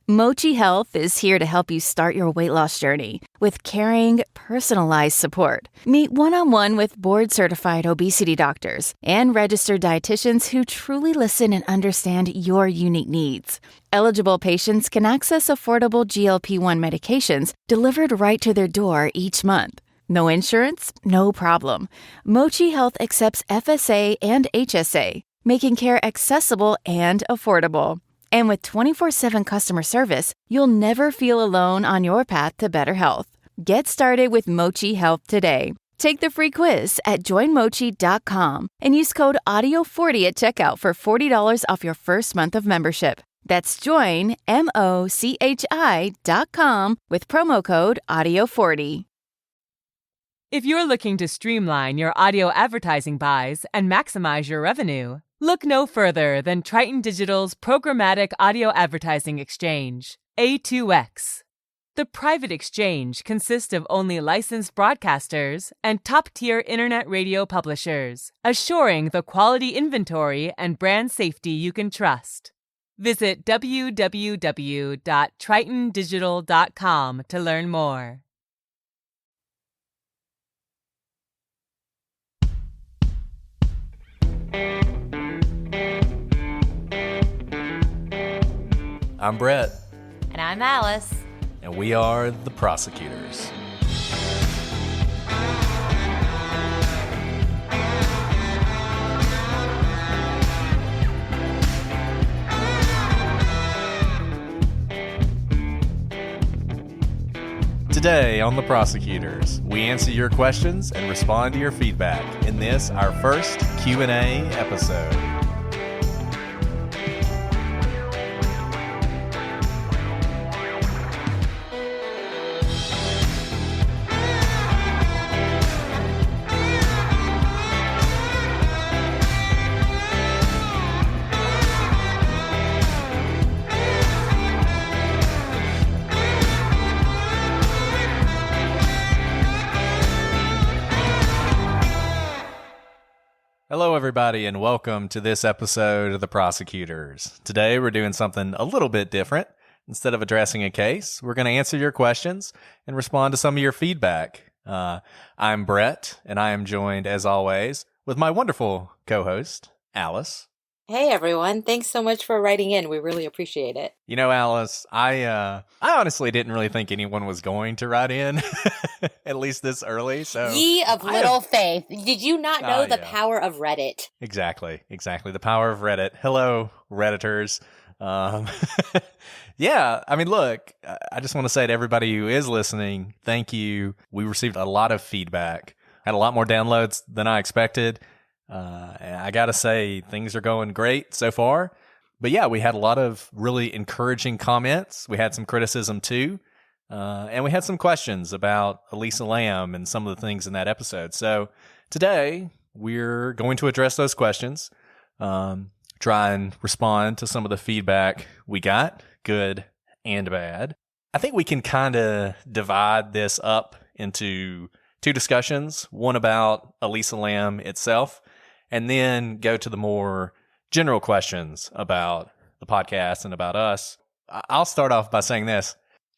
Mochi Health is here to help you start your weight loss journey with caring, personalized support. Meet one-on-one with board-certified obesity doctors and registered dietitians who truly listen and understand your unique needs. Eligible patients can access affordable GLP-1 medications delivered right to their door each month. No insurance? No problem. Mochi Health accepts FSA and HSA, making care accessible and affordable. And with 24/7 customer service, you'll never feel alone on your path to better health. Get started with Mochi Health today. Take the free quiz at joinmochi.com and use code AUDIO40 at checkout for $40 off your first month of membership. That's joinmochi.com with promo code AUDIO40. If you're looking to streamline your audio advertising buys and maximize your revenue, look no further than Triton Digital's programmatic audio advertising exchange, A2X. The private exchange consists of only licensed broadcasters and top-tier internet radio publishers, assuring the quality inventory and brand safety you can trust. Visit www.tritondigital.com to learn more. I'm Brett. And I'm Alice. And we are the Prosecutors. Today on the Prosecutors, we answer your questions and respond to your feedback in this, our first Q&A episode. Hello, everybody, and welcome to this episode of The Prosecutors. Today, we're doing something a little bit different. Instead of addressing a case, we're going to answer your questions and respond to some of your feedback. I'm Brett, and I am joined, as always, with my wonderful co-host, Alice. Hey, everyone. Thanks so much for writing in. We really appreciate it. You know, Alice, I honestly didn't really think anyone was going to write in, at least this early. So Ye of little faith. Did you not know the power of Reddit? Exactly. The power of Reddit. Hello, Redditors. Yeah, I mean, look, I just want to say to everybody who is listening, thank you. We received a lot of feedback, had a lot more downloads than I expected. And I got to say, things are going great so far. But yeah, we had a lot of really encouraging comments. We had some criticism too. And we had some questions about Elisa Lam and some of the things in that episode. So today we're going to address those questions, try and respond to some of the feedback we got, good and bad. I think we can kind of divide this up into two discussions, one about Elisa Lam itself, and then go to the more general questions about the podcast and about us. I'll start off by saying this.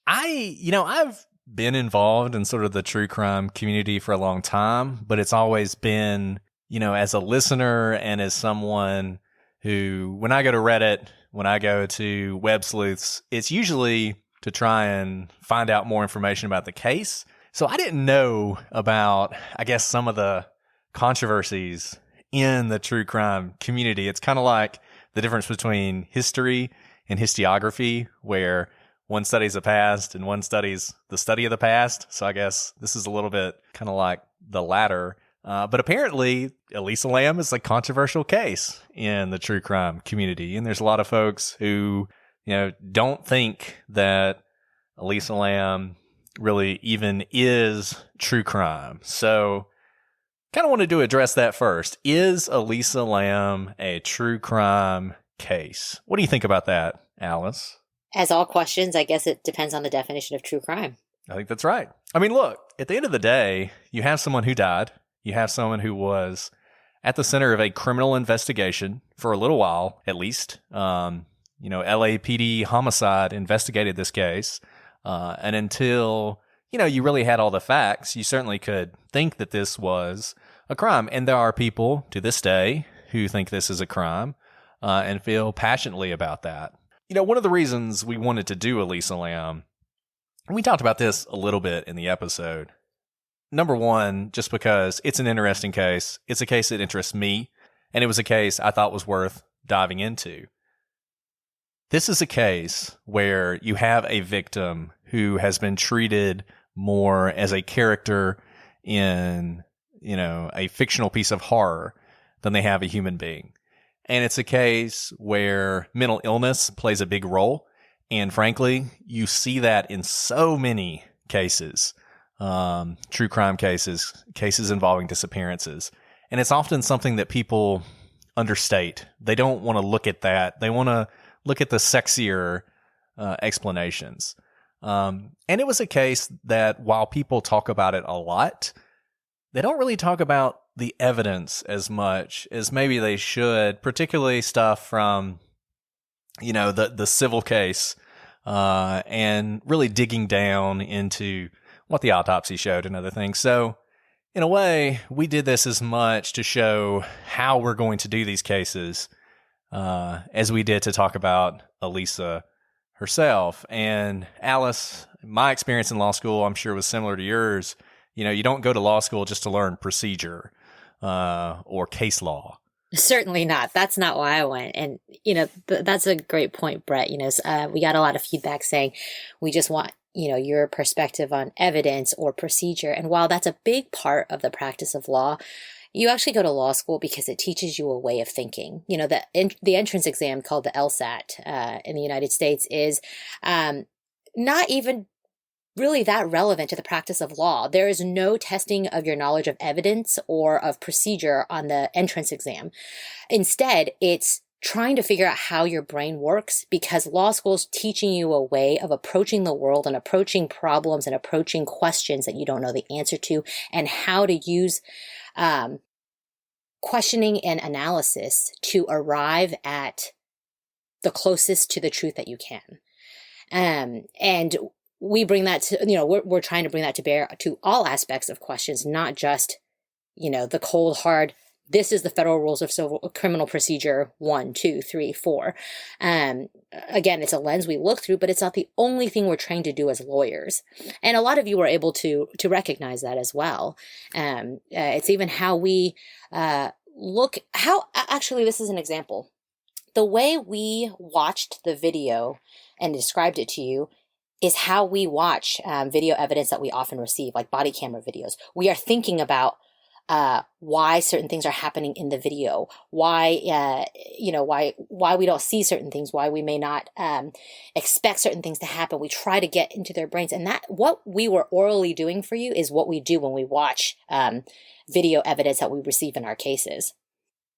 I've been involved in sort of the true crime community for a long time, but it's always been, as a listener and as someone who, when I go to Reddit, when I go to Web Sleuths, it's usually to try and find out more information about the case. So I didn't know about, I guess, some of the controversies in the true crime community. It's kind of like the difference between history and historiography, where one studies the past and one studies the study of the past. So I guess this is a little bit kind of like the latter. But apparently, Elisa Lam is a controversial case in the true crime community. And there's a lot of folks who, don't think that Elisa Lam really even is true crime. So kind of wanted to address that first. Is Elisa Lam a true crime case? What do you think about that, Alice? As all questions, I guess it depends on the definition of true crime. I think that's right. I mean, look, at the end of the day, you have someone who died. You have someone who was at the center of a criminal investigation for a little while, at least. LAPD homicide investigated this case. And until, you really had all the facts, you certainly could think that this was a crime. And there are people to this day who think this is a crime and feel passionately about that. One of the reasons we wanted to do Elisa Lam, and we talked about this a little bit in the episode. Number one, just because it's an interesting case. It's a case that interests me, and it was a case I thought was worth diving into. This is a case where you have a victim who has been treated more as a character in, a fictional piece of horror than they have a human being. And it's a case where mental illness plays a big role. And frankly, you see that in so many cases, true crime cases involving disappearances. And it's often something that people understate. They don't want to look at that. They want to look at the sexier explanations. And it was a case that while people talk about it a lot, they don't really talk about the evidence as much as maybe they should, particularly stuff from the civil case, and really digging down into what the autopsy showed and other things. So in a way, we did this as much to show how we're going to do these cases, as we did to talk about Elisa herself. And Alice, my experience in law school, I'm sure was similar to yours. You don't go to law school just to learn procedure, or case law. Certainly not. That's not why I went. And, that's a great point, Brett. We got a lot of feedback saying we just want, your perspective on evidence or procedure. And while that's a big part of the practice of law, you actually go to law school because it teaches you a way of thinking. The entrance exam called the LSAT in the United States is not even really that relevant to the practice of law. There is no testing of your knowledge of evidence or of procedure on the entrance exam. Instead, it's trying to figure out how your brain works, because law school is teaching you a way of approaching the world and approaching problems and approaching questions that you don't know the answer to, and how to use questioning and analysis to arrive at the closest to the truth that you can. And we bring that to, we're trying to bring that to bear to all aspects of questions, not just, the cold, hard, this is the federal rules of criminal procedure 1, 2, 3, 4. Again, it's a lens we look through, but it's not the only thing we're trained to do as lawyers. And a lot of you were able to recognize that as well. It's even how we actually, this is an example. The way we watched the video and described it to you is how we watch video evidence that we often receive, like body camera videos. We are thinking about why certain things are happening in the video, why we don't see certain things, why we may not expect certain things to happen. We try to get into their brains, and that what we were orally doing for you is what we do when we watch video evidence that we receive in our cases.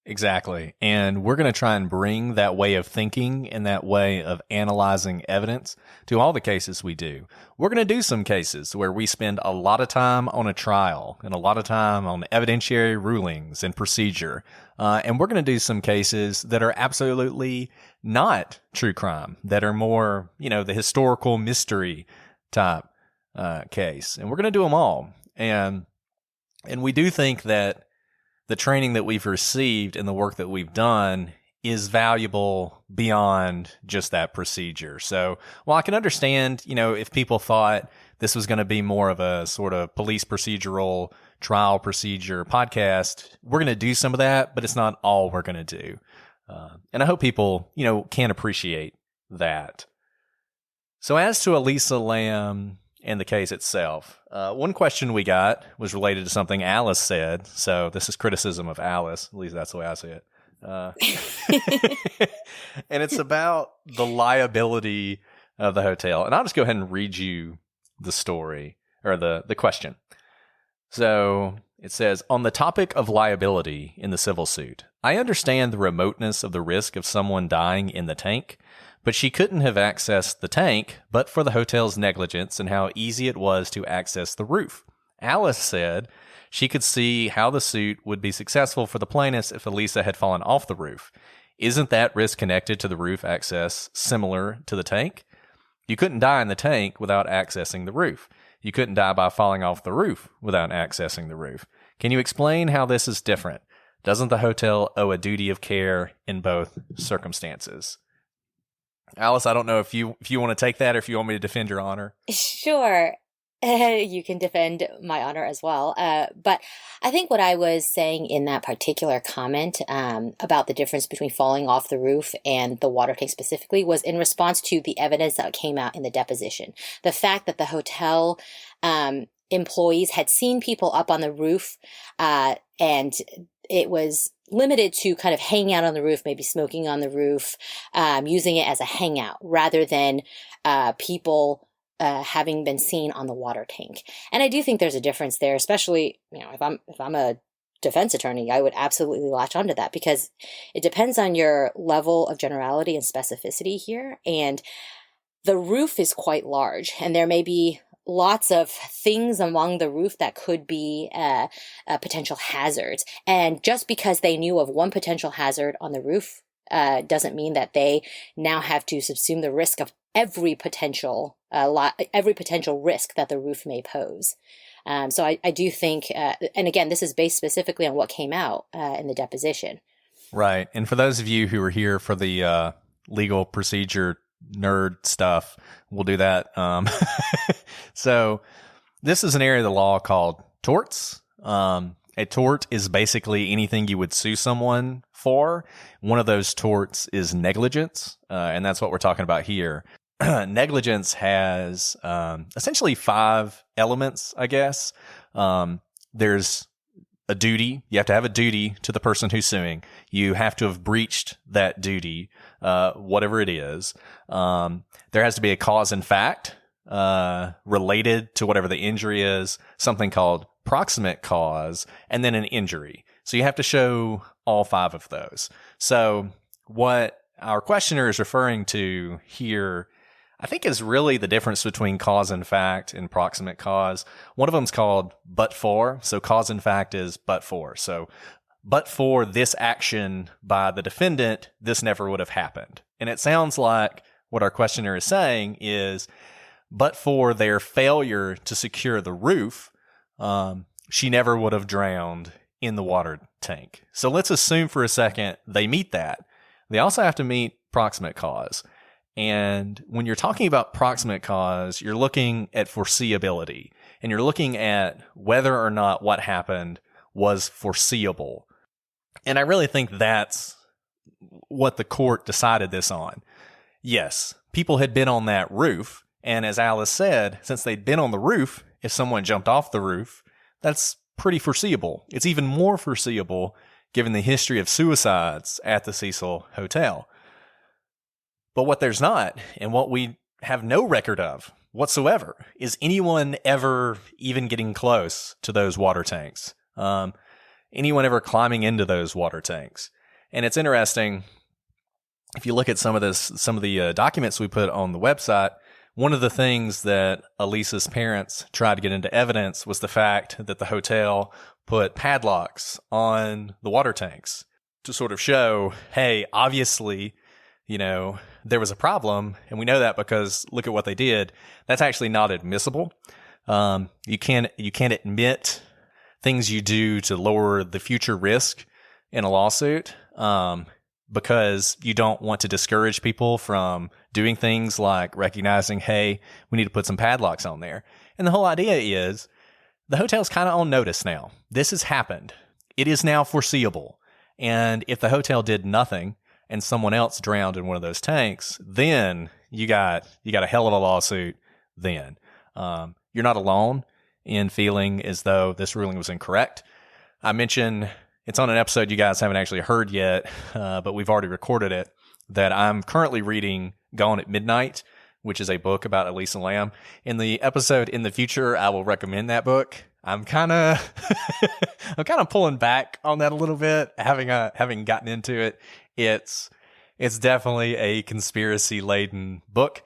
Exactly. And we're going to try and bring that way of thinking and that way of analyzing evidence to all the cases we do. We're going to do some cases where we spend a lot of time on a trial and a lot of time on evidentiary rulings and procedure. And we're going to do some cases that are absolutely not true crime, that are more, the historical mystery type case. And we're going to do them all. And we do think that the training that we've received and the work that we've done is valuable beyond just that procedure. So while I can understand, if people thought this was going to be more of a sort of police procedural trial procedure podcast, we're going to do some of that, but it's not all we're going to do. And I hope people, can appreciate that. So as to Elisa Lam and the case itself, one question we got was related to something Alice said. So this is criticism of Alice. At least that's the way I see it. And it's about the liability of the hotel. And I'll just go ahead and read you the story, or the question. So it says, on the topic of liability in the civil suit, I understand the remoteness of the risk of someone dying in the tank, but she couldn't have accessed the tank but for the hotel's negligence and how easy it was to access the roof. Alice said she could see how the suit would be successful for the plaintiffs if Elisa had fallen off the roof. Isn't that risk connected to the roof access similar to the tank? You couldn't die in the tank without accessing the roof. You couldn't die by falling off the roof without accessing the roof. Can you explain how this is different? Doesn't the hotel owe a duty of care in both circumstances? Alice, I don't know if you want to take that or if you want me to defend your honor. Sure. You can defend my honor as well. But I think what I was saying in that particular comment about the difference between falling off the roof and the water tank specifically was in response to the evidence that came out in the deposition. The fact that the hotel employees had seen people up on the roof and it was limited to kind of hanging out on the roof, maybe smoking on the roof, using it as a hangout rather than people having been seen on the water tank. And I do think there's a difference there, especially, if I'm a defense attorney, I would absolutely latch onto that because it depends on your level of generality and specificity here. And the roof is quite large, and there may be lots of things among the roof that could be potential hazards. And just because they knew of one potential hazard on the roof doesn't mean that they now have to subsume the risk of every potential risk that the roof may pose. So I do think, and again, this is based specifically on what came out in the deposition. Right. And for those of you who are here for the legal procedure nerd stuff, we'll do that. So this is an area of the law called torts. A tort is basically anything you would sue someone for. One of those torts is negligence, and that's what we're talking about here. Negligence has essentially 5 elements, I guess. There's a duty. You have to have a duty to the person who's suing. You have to have breached that duty, whatever it is. There has to be a cause in fact related to whatever the injury is, something called proximate cause, and then an injury. So you have to show all 5 of those. So what our questioner is referring to here, I think, is really the difference between cause and fact and proximate cause. One of them is called but for. So cause and fact is but for. So but for this action by the defendant, this never would have happened. And it sounds like what our questioner is saying is, but for their failure to secure the roof, she never would have drowned in the water tank. So let's assume for a second they meet that. They also have to meet proximate cause. And when you're talking about proximate cause, you're looking at foreseeability, and you're looking at whether or not what happened was foreseeable. And I really think that's what the court decided this on. Yes, people had been on that roof, and as Alice said, since they'd been on the roof, if someone jumped off the roof, that's pretty foreseeable. It's even more foreseeable given the history of suicides at the Cecil Hotel. But what there's not, and what we have no record of whatsoever, is anyone ever even getting close to those water tanks. Anyone ever climbing into those water tanks. And it's interesting, if you look at some of the documents we put on the website, one of the things that Elisa's parents tried to get into evidence was the fact that the hotel put padlocks on the water tanks to sort of show, hey, obviously, there was a problem, and we know that because look at what they did. That's actually not admissible. You can't admit things you do to lower the future risk in a lawsuit, because you don't want to discourage people from doing things like recognizing, hey, we need to put some padlocks on there. And the whole idea is the hotel's kind of on notice now. This has happened. It is now foreseeable. And if the hotel did nothing and someone else drowned in one of those tanks, then you got a hell of a lawsuit then. You're not alone in feeling as though this ruling was incorrect. I mentioned it's on an episode you guys haven't actually heard yet, but we've already recorded it, that I'm currently reading Gone at Midnight, which is a book about Elisa Lam. In the episode in the future, I will recommend that book. I'm kind of pulling back on that a little bit, having gotten into it. It's definitely a conspiracy laden book.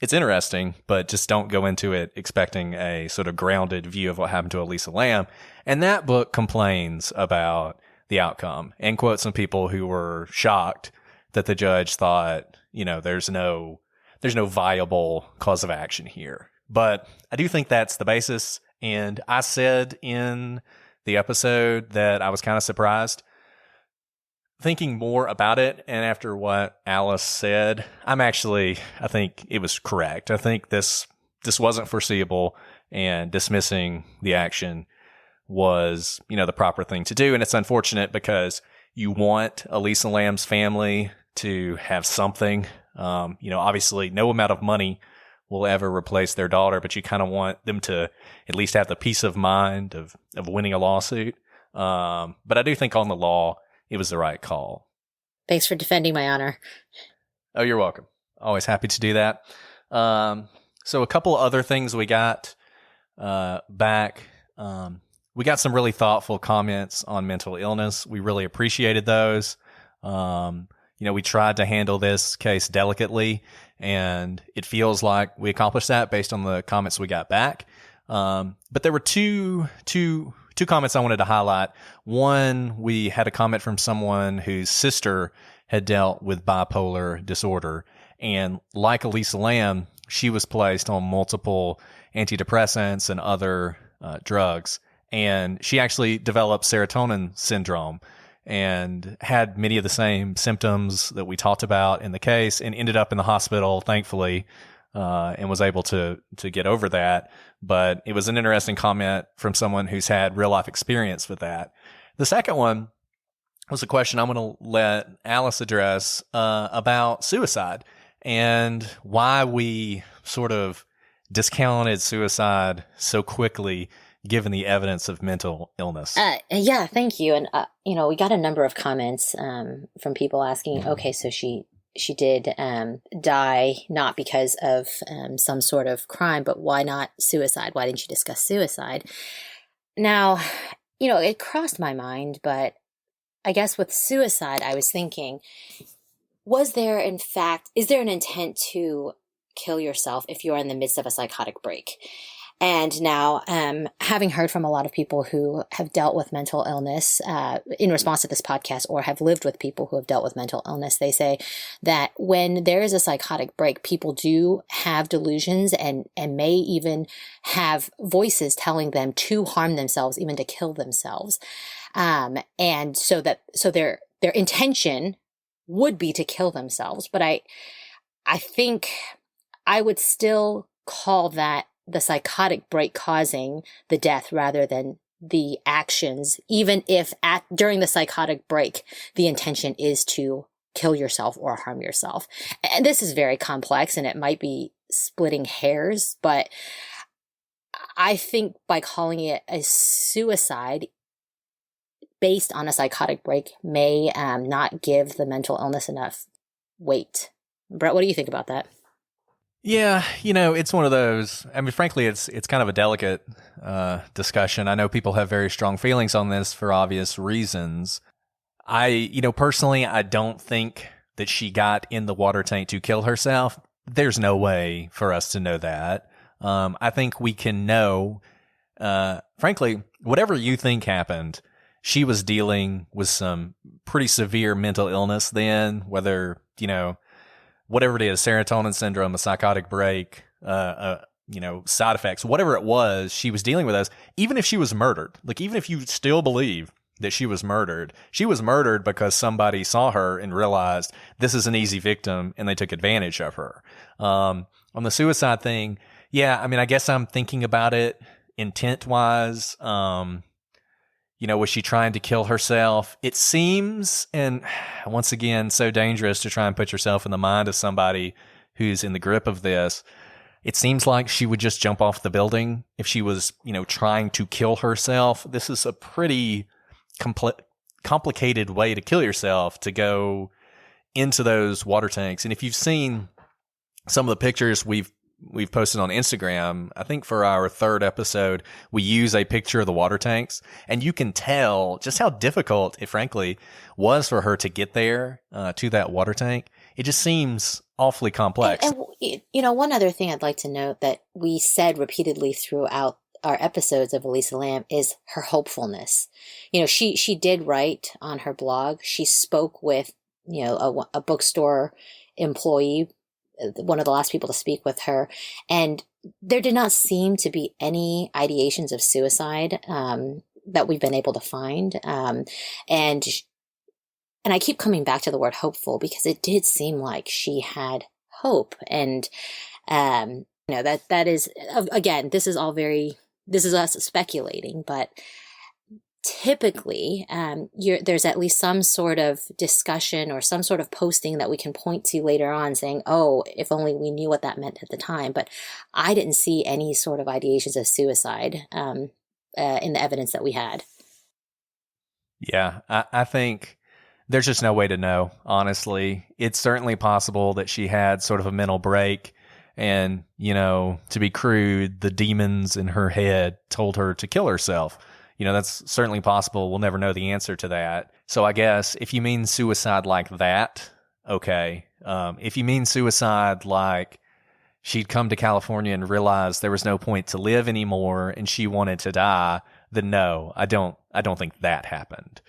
It's interesting, but just don't go into it expecting a sort of grounded view of what happened to Elisa Lam. And that book complains about the outcome and quote some people who were shocked that the judge thought, there's no viable cause of action here. But I do think that's the basis. And I said in the episode that I was kind of surprised. Thinking more about it, and after what Alice said, I think it was correct. I think this wasn't foreseeable, and dismissing the action was, the proper thing to do. And it's unfortunate because you want Elisa Lam's family to have something. Obviously no amount of money will ever replace their daughter, but you kind of want them to at least have the peace of mind of winning a lawsuit. But I do think on the law, it was the right call. Thanks for defending my honor. Oh, you're welcome. Always happy to do that. So a couple other things we got back. We got some really thoughtful comments on mental illness. We really appreciated those. We tried to handle this case delicately, and it feels like we accomplished that based on the comments we got back. But there were two comments I wanted to highlight. One, we had a comment from someone whose sister had dealt with bipolar disorder, and like Elisa Lam, she was placed on multiple antidepressants and other drugs, and she actually developed serotonin syndrome and had many of the same symptoms that we talked about in the case, and ended up in the hospital, thankfully, and was able to get over that. But it was an interesting comment from someone who's had real life experience with that. The second one was a question I'm going to let Alice address about suicide and why we sort of discounted suicide so quickly given the evidence of mental illness. Yeah, thank you. And, we got a number of comments from people asking, okay, so she did die not because of some sort of crime, but why not suicide? Why didn't you discuss suicide? Now, it crossed my mind, but I guess with suicide, I was thinking, is there an intent to kill yourself if you're in the midst of a psychotic break? And now, having heard from a lot of people who have dealt with mental illness in response to this podcast, or have lived with people who have dealt with mental illness, they say that when there is a psychotic break, people do have delusions and may even have voices telling them to harm themselves, even to kill themselves. And so their intention would be to kill themselves. But I think I would still call that the psychotic break causing the death rather than the actions, even if during the psychotic break, the intention is to kill yourself or harm yourself. And this is very complex and it might be splitting hairs, but I think by calling it a suicide based on a psychotic break may not give the mental illness enough weight. Brett, what do you think about that? Yeah, it's one of those. I mean, frankly, it's kind of a delicate discussion. I know people have very strong feelings on this for obvious reasons. Personally, I don't think that she got in the water tank to kill herself. There's no way for us to know that. I think we can know, frankly, whatever you think happened, she was dealing with some pretty severe mental illness then, whether, whatever it is, serotonin syndrome, a psychotic break, side effects, whatever it was, she was dealing with those. Even if she was murdered, even if you still believe that she was murdered because somebody saw her and realized this is an easy victim and they took advantage of her. On the suicide thing, yeah, I mean, I guess I'm thinking about it intent-wise. Was she trying to kill herself? It seems, and once again, so dangerous to try and put yourself in the mind of somebody who's in the grip of this. It seems like she would just jump off the building if she was, trying to kill herself. This is a pretty complicated way to kill yourself, to go into those water tanks. And if you've seen some of the pictures we've posted on Instagram, I think for our third episode, we use a picture of the water tanks, and you can tell just how difficult it frankly was for her to get there to that water tank. It just seems awfully complex. And one other thing I'd like to note that we said repeatedly throughout our episodes of Elisa Lam is her hopefulness. You know, she did write on her blog. She spoke with, you know, a bookstore employee, one of the last people to speak with her, and there did not seem to be any ideations of suicide that we've been able to find. And I keep coming back to the word hopeful because it did seem like she had hope. And you know, that is, again, this is us speculating, but typically there's at least some sort of discussion or some sort of posting that we can point to later on saying, oh, if only we knew what that meant at the time. But I didn't see any sort of ideations of suicide in the evidence that we had. Yeah, I think there's just no way to know, honestly. It's certainly possible that she had sort of a mental break and, you know, to be crude, the demons in her head told her to kill herself. You know, that's certainly possible. We'll never know the answer to that. So I guess if you mean suicide like that, okay. If you mean suicide like she'd come to California and realized there was no point to live anymore and she wanted to die, then no, I don't think that happened.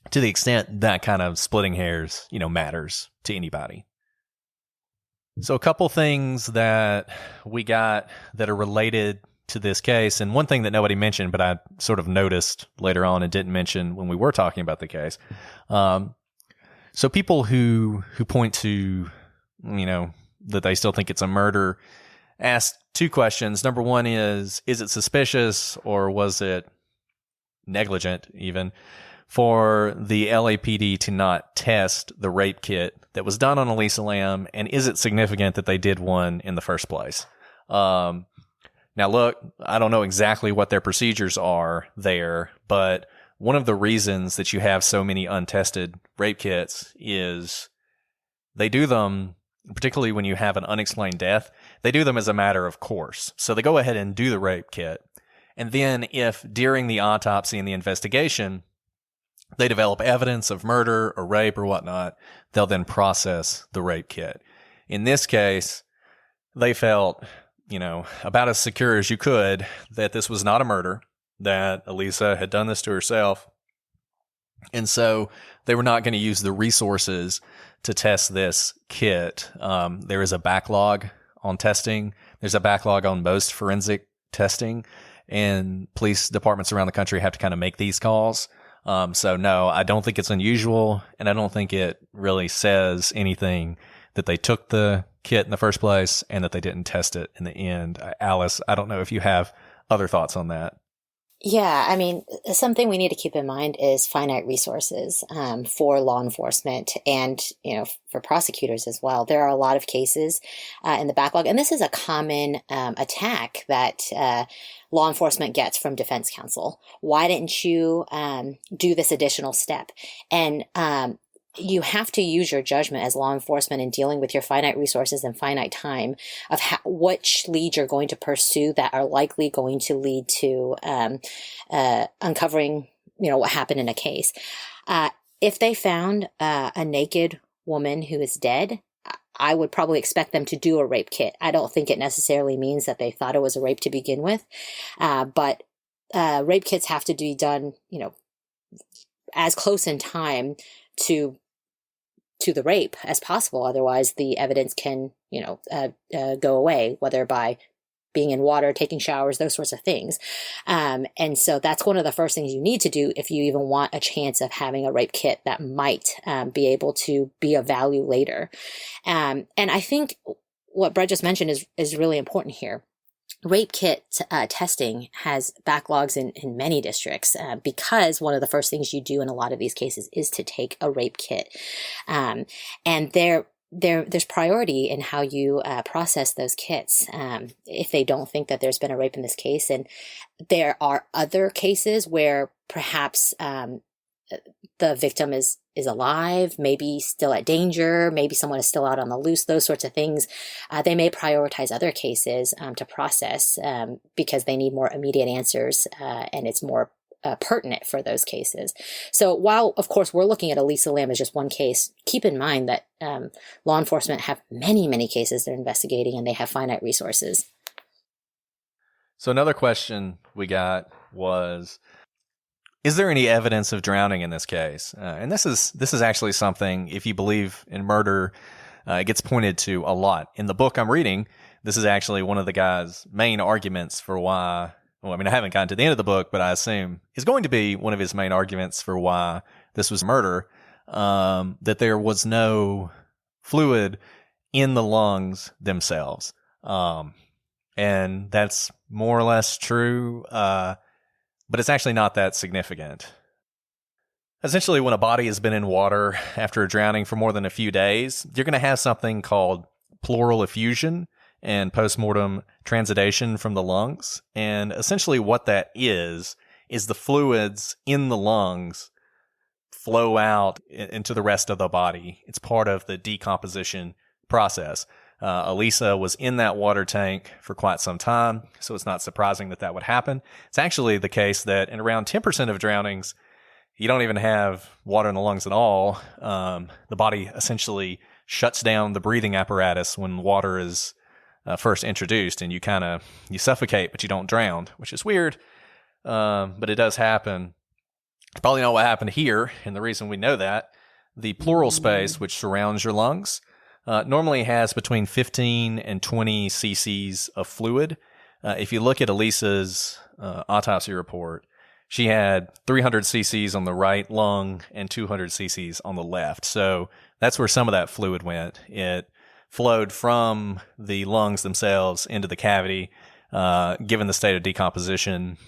To the extent that kind of splitting hairs, you know, matters to anybody. So a couple things that we got that are related to this case, and one thing that nobody mentioned, but I sort of noticed later on and didn't mention when we were talking about the case. So people who point to, you know, that they still think it's a murder, asked two questions. Number one is it suspicious or was it negligent even for the LAPD to not test the rape kit that was done on Elisa Lam, and is it significant that they did one in the first place? Now, look, I don't know exactly what their procedures are there, but one of the reasons that you have so many untested rape kits is they do them, particularly when you have an unexplained death, they do them as a matter of course. So they go ahead and do the rape kit. And then if during the autopsy and the investigation, they develop evidence of murder or rape or whatnot, they'll then process the rape kit. In this case, they felt, you know, about as secure as you could that this was not a murder, that Elisa had done this to herself. And so they were not going to use the resources to test this kit. There is a backlog on testing. There's a backlog on most forensic testing, and police departments around the country have to kind of make these calls. So no, I don't think it's unusual, and I don't think it really says anything that they took the kit in the first place and that they didn't test it in the end. Alice, I don't know if you have other thoughts on that. Yeah, I mean, something we need to keep in mind is finite resources for law enforcement and, you know, for prosecutors as well. There are a lot of cases in the backlog, and this is a common attack that law enforcement gets from defense counsel. Why didn't you do this additional step? And you have to use your judgment as law enforcement in dealing with your finite resources and finite time of which leads you're going to pursue that are likely going to lead to uncovering, you know, what happened in a case. If they found a naked woman who is dead, I would probably expect them to do a rape kit. I don't think it necessarily means that they thought it was a rape to begin with, but rape kits have to be done, you know, as close in time to the rape as possible. Otherwise, the evidence can, you know, go away, whether by being in water, taking showers, those sorts of things. And so that's one of the first things you need to do if you even want a chance of having a rape kit that might be able to be of value later. And I think what Brett just mentioned is really important here. Rape kit testing has backlogs in many districts because one of the first things you do in a lot of these cases is to take a rape kit. And there's priority in how you process those kits if they don't think that there's been a rape in this case. And there are other cases where perhaps the victim is alive, maybe still at danger, maybe someone is still out on the loose, those sorts of things. They may prioritize other cases to process because they need more immediate answers and it's more pertinent for those cases. So while, of course, we're looking at Elisa Lam as just one case, keep in mind that law enforcement have many, many cases they're investigating and they have finite resources. So another question we got was, is there any evidence of drowning in this case? And this is actually something, if you believe in murder, it gets pointed to a lot. In the book I'm reading, this is actually one of the guy's main arguments for why, well, I mean, I haven't gotten to the end of the book, but I assume is going to be one of his main arguments for why this was murder, that there was no fluid in the lungs themselves. And that's more or less true, but it's actually not that significant. Essentially, when a body has been in water after drowning for more than a few days, you're going to have something called pleural effusion and postmortem transudation from the lungs. And essentially what that is the fluids in the lungs flow out into the rest of the body. It's part of the decomposition process. Elisa was in that water tank for quite some time, so it's not surprising that that would happen. It's actually the case that in around 10% of drownings, you don't even have water in the lungs at all. The body essentially shuts down the breathing apparatus when water is first introduced, and you suffocate, but you don't drown, which is weird, but it does happen. It's probably not what happened here, and the reason we know that, the pleural space, which surrounds your lungs, normally has between 15 and 20 cc's of fluid. If you look at Elisa's autopsy report, she had 300 cc's on the right lung and 200 cc's on the left. So that's where some of that fluid went. It flowed from the lungs themselves into the cavity. Given the state of decomposition,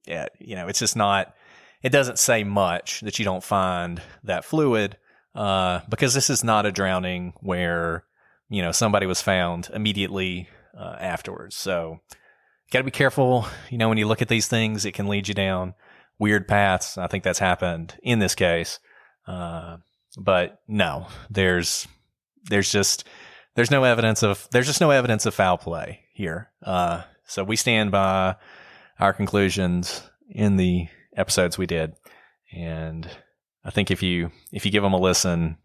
it's just not, it doesn't say much that you don't find that fluid. Because this is not a drowning where, somebody was found immediately afterwards. So you got to be careful. When you look at these things, it can lead you down weird paths. I think that's happened in this case. But no, there's just no evidence of foul play here. So we stand by our conclusions in the episodes we did. And I think if you give them a listen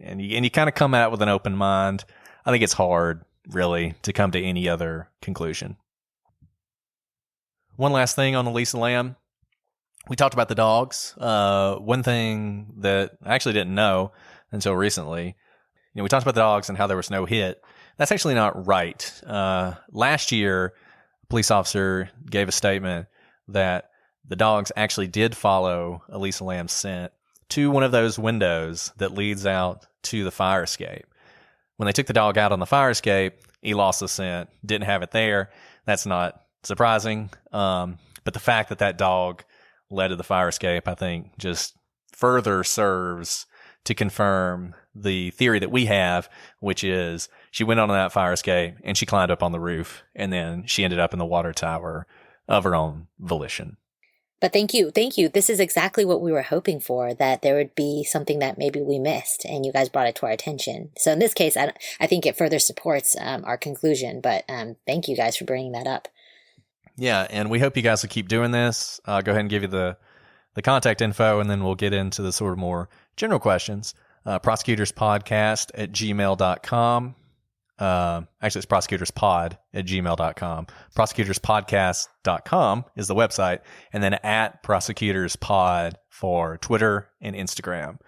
and you kind of come at it with an open mind, I think it's hard really to come to any other conclusion. One last thing on Elisa Lam. We talked about the dogs. One thing that I actually didn't know until recently, we talked about the dogs and how there was no hit. That's actually not right. Last year, a police officer gave a statement that the dogs actually did follow Elisa Lam's scent to one of those windows that leads out to the fire escape. When they took the dog out on the fire escape, he lost the scent, didn't have it there. That's not surprising. But the fact that that dog led to the fire escape, I think, just further serves to confirm the theory that we have, which is she went on that fire escape and she climbed up on the roof, and then she ended up in the water tower of her own volition. But thank you. This is exactly what we were hoping for, that there would be something that maybe we missed and you guys brought it to our attention. So in this case, I think it further supports our conclusion, but thank you guys for bringing that up. Yeah, and we hope you guys will keep doing this. Go ahead and give you the contact info, and then we'll get into the sort of more general questions. prosecutorspodcast@gmail.com. Actually, it's prosecutorspod@gmail.com. Prosecutorspodcast.com is the website, and then @prosecutorspod for Twitter and Instagram.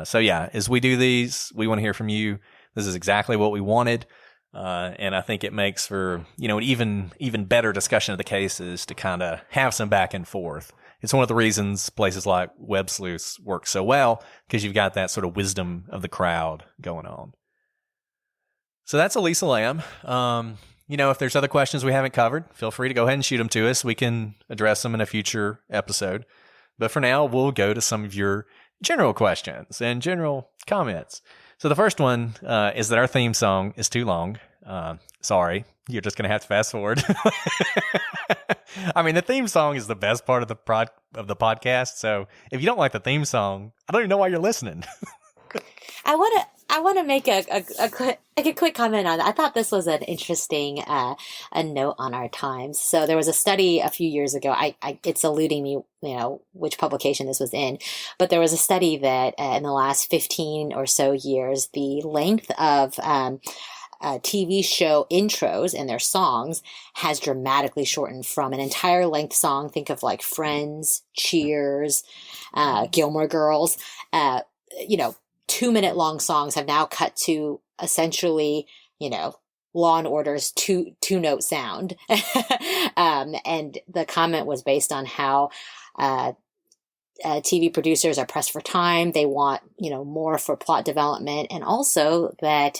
So yeah, as we do these, we want to hear from you. This is exactly what we wanted. And I think it makes for, an even better discussion of the cases to kind of have some back and forth. It's one of the reasons places like Web Sleuths work so well, because you've got that sort of wisdom of the crowd going on. So that's Elisa Lam. If there's other questions we haven't covered, feel free to go ahead and shoot them to us. We can address them in a future episode. But for now, we'll go to some of your general questions and general comments. So the first one is that our theme song is too long. Sorry, you're just going to have to fast forward. I mean, the theme song is the best part of the podcast. So if you don't like the theme song, I don't even know why you're listening. I want to make a quick comment on that. I thought this was an interesting a note on our times. So there was a study a few years ago. It's eluding me, which publication this was in, but there was a study that in the last 15 or so years, the length of TV show intros in their songs has dramatically shortened from an entire length song. Think of like Friends, Cheers, Gilmore Girls. 2-minute long songs have now cut to essentially, Law and Order's two-note sound. And the comment was based on how TV producers are pressed for time. They want, more for plot development, and also that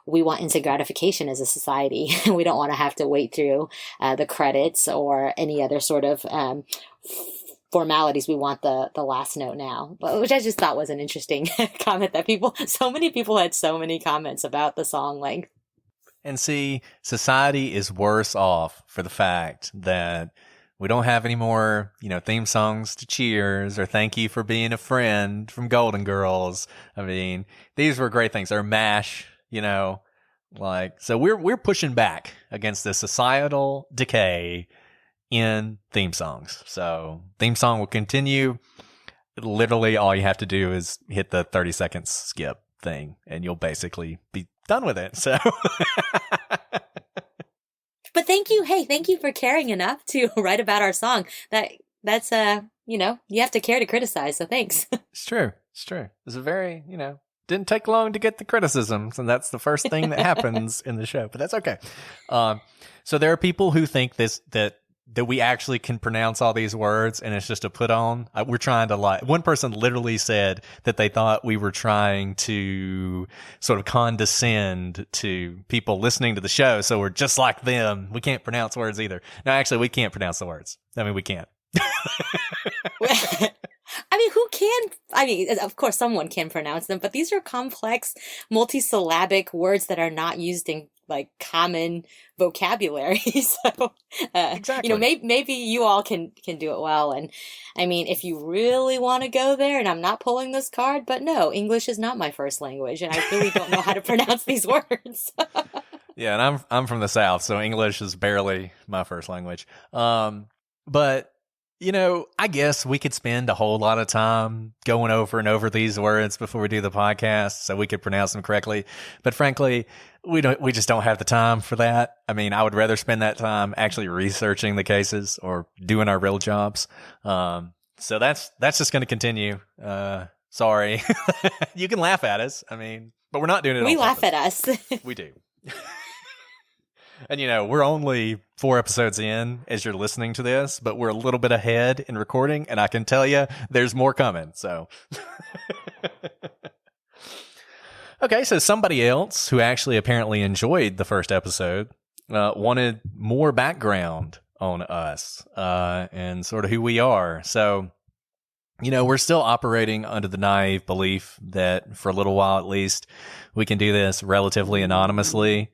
we want instant gratification as a society. We don't want to have to wait through the credits or any other sort of formalities. We want the last note now, which I just thought was an interesting comment that so many people had so many comments about the song length. And see, society is worse off for the fact that we don't have any more, theme songs to Cheers or Thank You for Being a Friend from Golden Girls. I mean, these were great things. Or MASH, so we're pushing back against this societal decay in theme songs. So theme song will continue. Literally all you have to do is hit the 30 seconds skip thing and you'll basically be done with it. So But thank you. Hey, thank you for caring enough to write about our song. That's you have to care to criticize. So thanks. It's true. It's a very, didn't take long to get the criticisms, and that's the first thing that happens in the show, but that's okay. So there are people who think that we actually can pronounce all these words and it's just a put on. We're trying to one person literally said that they thought we were trying to sort of condescend to people listening to the show. So we're just like them. We can't pronounce words either. No, actually we can't pronounce the words. I mean, we can't. I mean, who can? I mean, of course someone can pronounce them, but these are complex multisyllabic words that are not used in like common vocabulary. So, exactly. Maybe you all can do it well. And I mean, if you really want to go there, and I'm not pulling this card, but no, English is not my first language, and I really don't know how to pronounce these words. Yeah, and I'm from the South, so English is barely my first language. But I guess we could spend a whole lot of time going over and over these words before we do the podcast so we could pronounce them correctly. But frankly, we just don't have the time for that. I mean, I would rather spend that time actually researching the cases or doing our real jobs. So that's just going to continue. Sorry. You can laugh at us. I mean, but we're not doing it. We laugh at us. We do. And, we're only 4 episodes in as you're listening to this, but we're a little bit ahead in recording, and I can tell you there's more coming. So, okay, so somebody else who actually apparently enjoyed the first episode wanted more background on us and sort of who we are. So, we're still operating under the naive belief that for a little while at least, we can do this relatively anonymously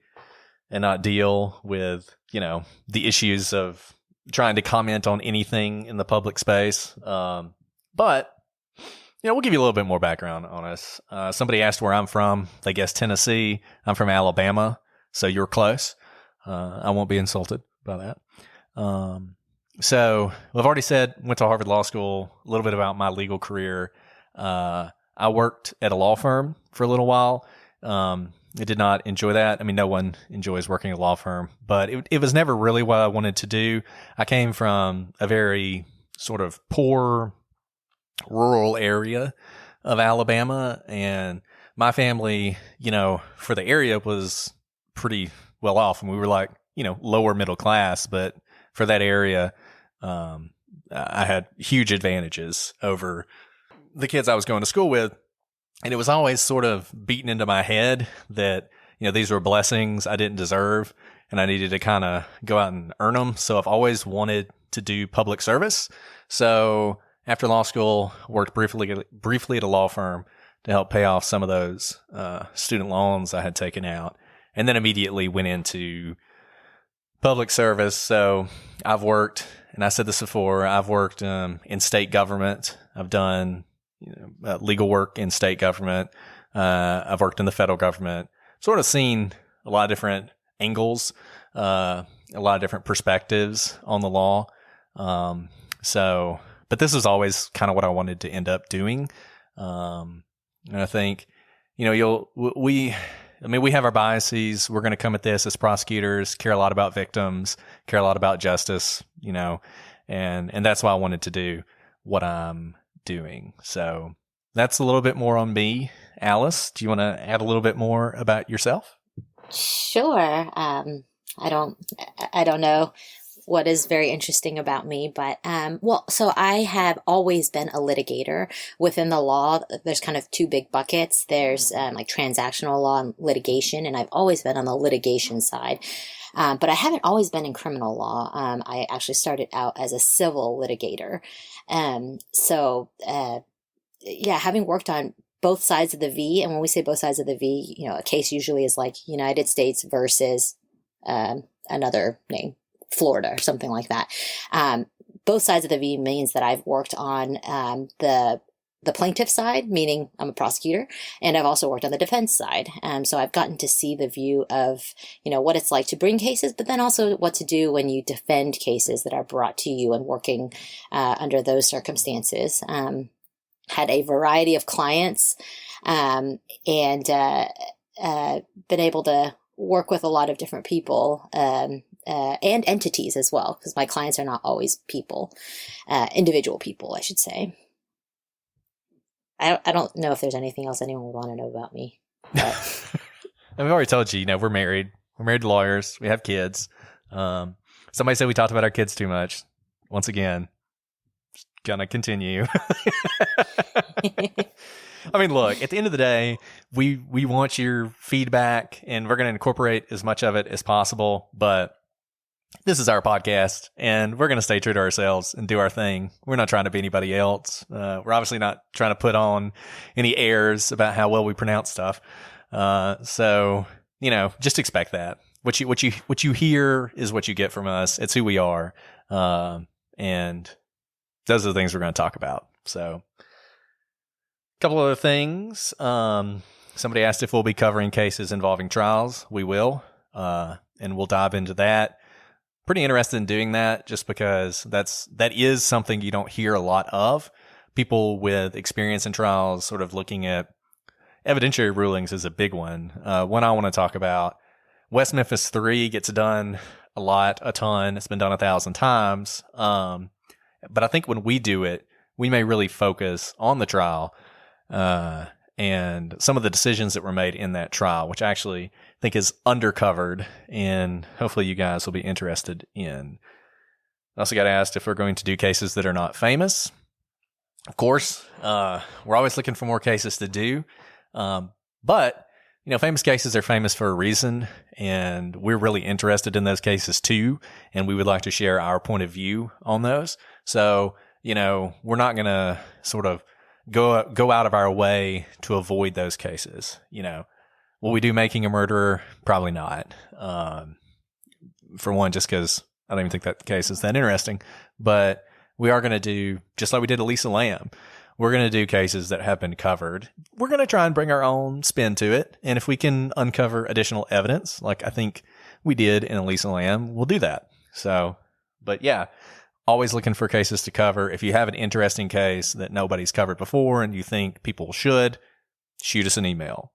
and not deal with, the issues of trying to comment on anything in the public space. But, we'll give you a little bit more background on us. Somebody asked where I'm from. They guessed Tennessee. I'm from Alabama, so you're close. I won't be insulted by that. So I've already said, went to Harvard Law School, a little bit about my legal career. I worked at a law firm for a little while. I did not enjoy that. I mean, no one enjoys working at a law firm, but it was never really what I wanted to do. I came from a very sort of poor rural area of Alabama, and my family, for the area was pretty well off, and we were like, lower middle class, but for that area, I had huge advantages over the kids I was going to school with. And it was always sort of beaten into my head that, these were blessings I didn't deserve and I needed to kind of go out and earn them. So I've always wanted to do public service. So after law school, worked briefly at a law firm to help pay off some of those student loans I had taken out, and then immediately went into public service. So I've worked, and I said this before, I've worked in state government. I've done legal work in state government. I've worked in the federal government, sort of seen a lot of different angles, a lot of different perspectives on the law. But this is always kind of what I wanted to end up doing. And I think, we I mean, we have our biases. We're going to come at this as prosecutors, care a lot about victims, care a lot about justice, and that's why I wanted to do what I'm doing. So that's a little bit more on me. Alice, do you want to add a little bit more about yourself? Sure. I don't know what is very interesting about me, but, so I have always been a litigator within the law. There's kind of two big buckets. There's, like transactional law and litigation, and I've always been on the litigation side. But I haven't always been in criminal law. I actually started out as a civil litigator. Having worked on both sides of the V, and when we say both sides of the V, a case usually is like United States versus another name, Florida or something like that. Both sides of the V means that I've worked on the plaintiff side, meaning I'm a prosecutor, and I've also worked on the defense side. So I've gotten to see the view of, what it's like to bring cases, but then also what to do when you defend cases that are brought to you and working under those circumstances. Had a variety of clients and been able to work with a lot of different people and entities as well, because my clients are not always people, individual people, I should say. I don't know if there's anything else anyone would want to know about me. But. And we've already told you, we're married. We're married lawyers. We have kids. Somebody said we talked about our kids too much. Once again, gonna continue. I mean, look, at the end of the day, we want your feedback, and we're going to incorporate as much of it as possible. But this is our podcast, and we're going to stay true to ourselves and do our thing. We're not trying to be anybody else. We're obviously not trying to put on any airs about how well we pronounce stuff. So, just expect that. What you hear is what you get from us. It's who we are. And those are the things we're going to talk about. So, a couple other things. Somebody asked if we'll be covering cases involving trials. We will. And we'll dive into that. Pretty interested in doing that just because that is something you don't hear a lot of. People with experience in trials sort of looking at evidentiary rulings is a big one. One I want to talk about, West Memphis 3 gets done a ton. It's been done 1,000 times. But I think when we do it, we may really focus on the trial and some of the decisions that were made in that trial, which I actually think is undercovered, and hopefully you guys will be interested in. I also got asked if we're going to do cases that are not famous. Of course, we're always looking for more cases to do. But, famous cases are famous for a reason, and we're really interested in those cases too, and we would like to share our point of view on those. So, we're not going to sort of go out of our way to avoid those cases. Will we do Making a Murderer? Probably not. For one, just because I don't even think that case is that interesting. But we are going to do, just like we did Elisa Lam, we're going to do cases that have been covered. We're going to try and bring our own spin to it. And if we can uncover additional evidence, like I think we did in Elisa Lam, we'll do that. So, but yeah, always looking for cases to cover. If you have an interesting case that nobody's covered before and you think people should, shoot us an email.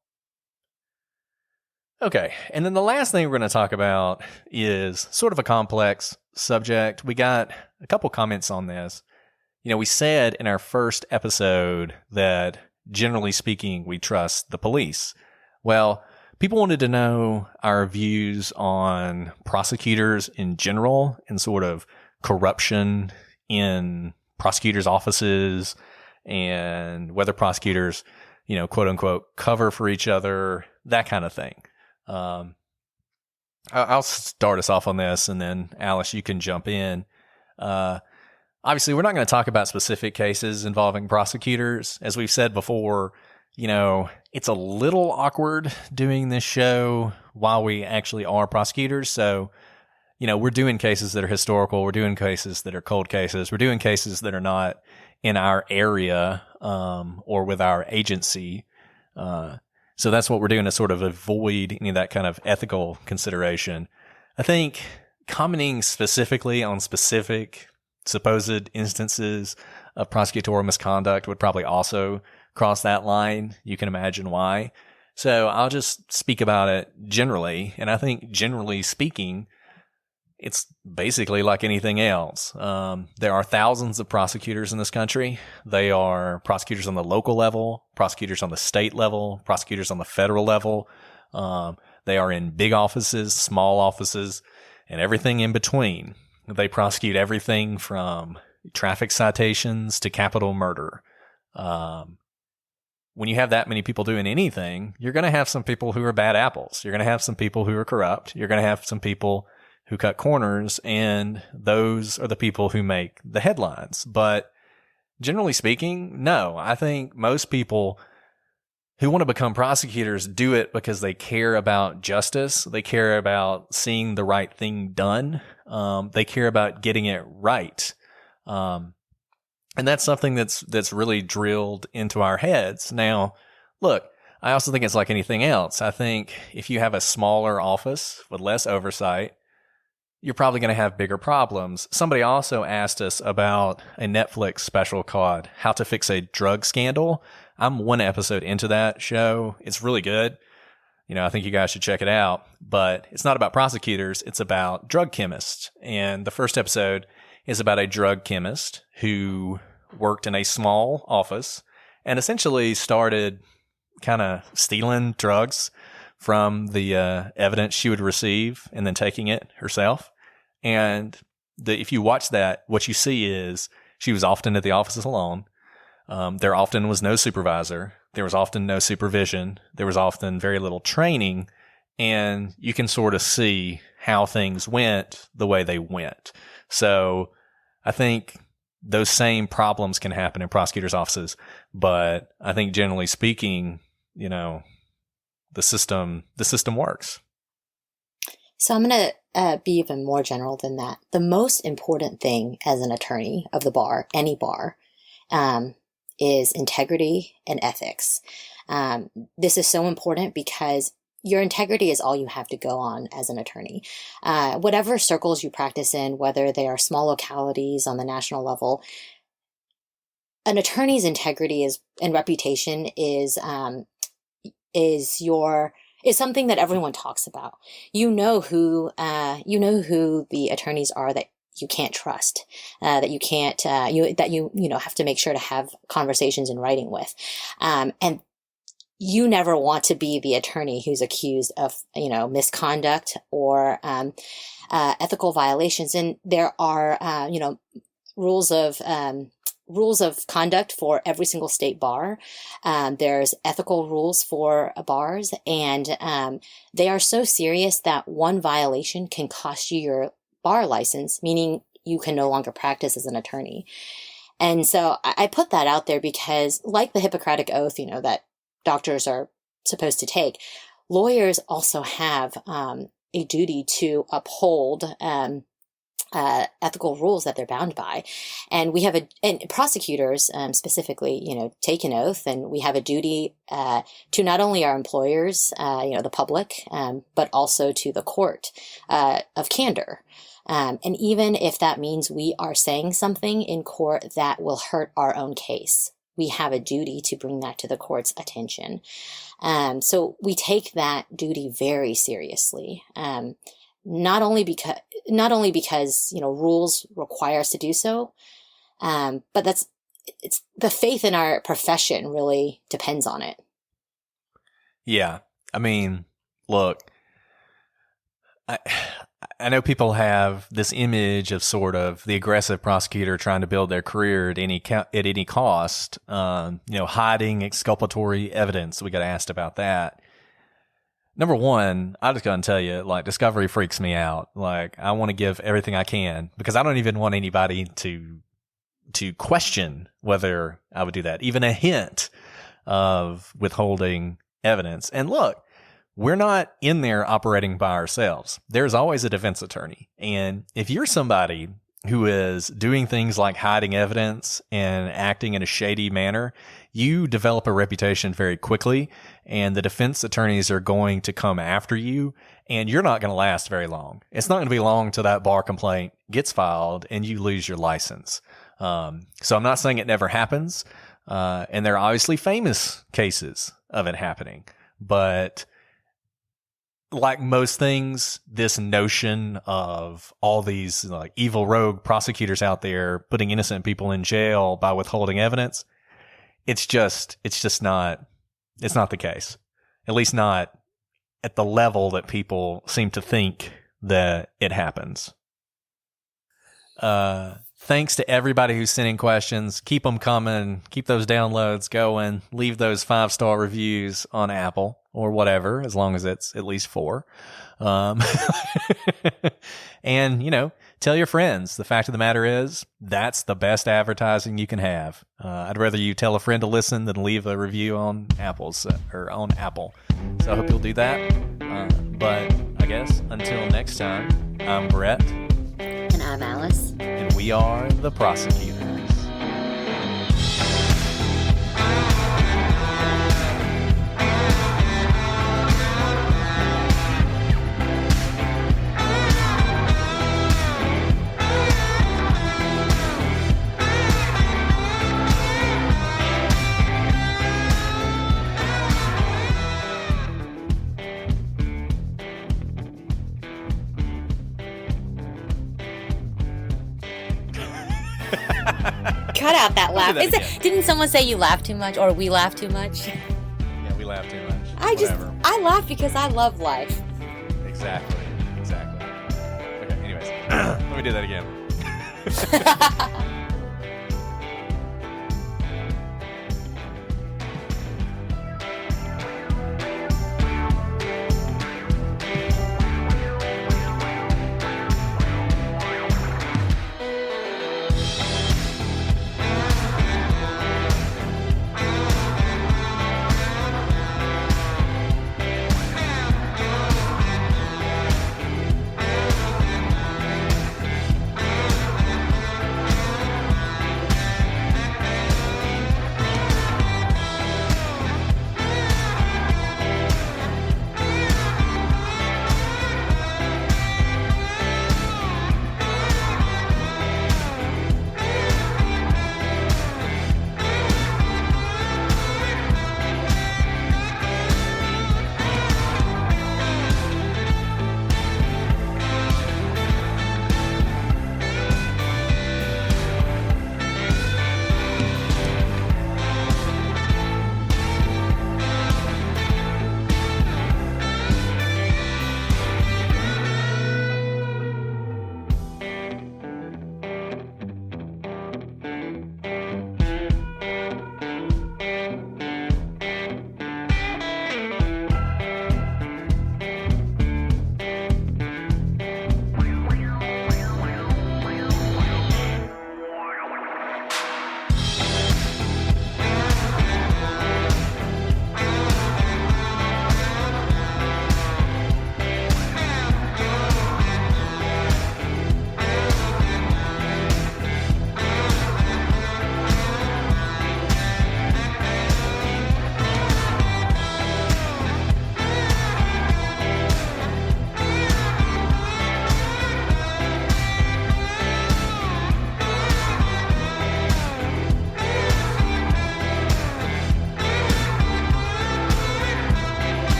Okay, and then the last thing we're going to talk about is sort of a complex subject. We got a couple comments on this. We said in our first episode that generally speaking, we trust the police. Well, people wanted to know our views on prosecutors in general and sort of corruption in prosecutors' offices and whether prosecutors, quote unquote, cover for each other, that kind of thing. I'll start us off on this, and then Alice, you can jump in. Obviously, we're not going to talk about specific cases involving prosecutors. As we've said before, it's a little awkward doing this show while we actually are prosecutors. So, we're doing cases that are historical. We're doing cases that are cold cases. We're doing cases that are not in our area or with our agency. So that's what we're doing to sort of avoid any of that kind of ethical consideration. I think commenting specifically on specific supposed instances of prosecutorial misconduct would probably also cross that line. You can imagine why. So I'll just speak about it generally. And I think generally speaking, it's basically like anything else. There are thousands of prosecutors in this country. They are prosecutors on the local level, prosecutors on the state level, prosecutors on the federal level. They are in big offices, small offices, and everything in between. They prosecute everything from traffic citations to capital murder. When you have that many people doing anything, you're going to have some people who are bad apples. You're going to have some people who are corrupt. You're going to have some people who cut corners, and those are the people who make the headlines. But generally speaking, no. I think most people who want to become prosecutors do it because they care about justice. They care about seeing the right thing done. They care about getting it right. And that's something that's really drilled into our heads. Now, look, I also think it's like anything else. I think if you have a smaller office with less oversight, you're probably going to have bigger problems. Somebody also asked us about a Netflix special called How to Fix a Drug Scandal. I'm one episode into that show. It's really good. I think you guys should check it out. But it's not about prosecutors. It's about drug chemists. And the first episode is about a drug chemist who worked in a small office and essentially started kind of stealing drugs from the evidence she would receive and then taking it herself. And if you watch that, what you see is she was often at the offices alone. There often was no supervisor. There was often no supervision. There was often very little training. And you can sort of see how things went the way they went. So I think those same problems can happen in prosecutors' offices. But I think generally speaking, the system works. So I'm going to be even more general than that. The most important thing as an attorney of the bar, any bar, is integrity and ethics. This is so important because your integrity is all you have to go on as an attorney. Whatever circles you practice in, whether they are small localities on the national level, an attorney's integrity and reputation is something that everyone talks about. You know who the attorneys are that you can't trust, that you can't, have to make sure to have conversations in writing with. And you never want to be the attorney who's accused of, misconduct or, ethical violations. And there are, rules of conduct for every single state bar. There's ethical rules for bars, and they are so serious that one violation can cost you your bar license, meaning you can no longer practice as an attorney. And so I put that out there because, like the Hippocratic Oath, that doctors are supposed to take, lawyers also have a duty to uphold ethical rules that they're bound by. And we have and prosecutors specifically, take an oath, and we have a duty to not only our employers, the public, but also to the court of candor. And even if that means we are saying something in court that will hurt our own case, we have a duty to bring that to the court's attention. So we take that duty very seriously. Not only because rules require us to do so, but it's the faith in our profession really depends on it. Yeah, I mean, look, I know people have this image of sort of the aggressive prosecutor trying to build their career at any cost, hiding exculpatory evidence. We got asked about that. Number one, I just gotta tell you, discovery freaks me out. I want to give everything I can because I don't even want anybody to question whether I would do that. Even a hint of withholding evidence. And look, we're not in there operating by ourselves. There's always a defense attorney. And if you're somebody who is doing things like hiding evidence and acting in a shady manner, you develop a reputation very quickly, and the defense attorneys are going to come after you, and you're not going to last very long. It's not going to be long till that bar complaint gets filed and you lose your license. So I'm not saying it never happens, and there are obviously famous cases of it happening. But like most things, this notion of all these like evil rogue prosecutors out there putting innocent people in jail by withholding evidence, it's just not the case. At least not at the level that people seem to think that it happens. Thanks to everybody who's sending questions. Keep them coming. Keep those downloads going. Leave those 5-star reviews on Apple or whatever, as long as it's at least 4. And, tell your friends. The fact of the matter is, that's the best advertising you can have. I'd rather you tell a friend to listen than leave a review on Apple. So I hope you'll do that. But I guess until next time, I'm Brett. And I'm Alice. And we are the prosecutors. Cut out that laugh. Didn't someone say you laugh too much or we laugh too much? Yeah, we laugh too much. I laugh because I love life. Exactly. Okay, anyways, let me do that again.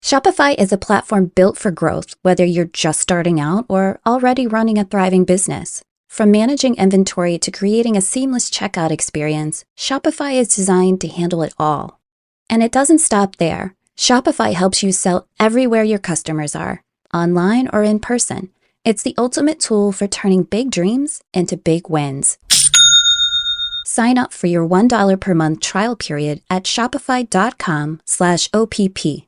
Shopify is a platform built for growth, whether you're just starting out or already running a thriving business. From managing inventory to creating a seamless checkout experience, Shopify is designed to handle it all. And it doesn't stop there. Shopify helps you sell everywhere your customers are, online or in person. It's the ultimate tool for turning big dreams into big wins. Sign up for your $1 per month trial period at shopify.com/OPP,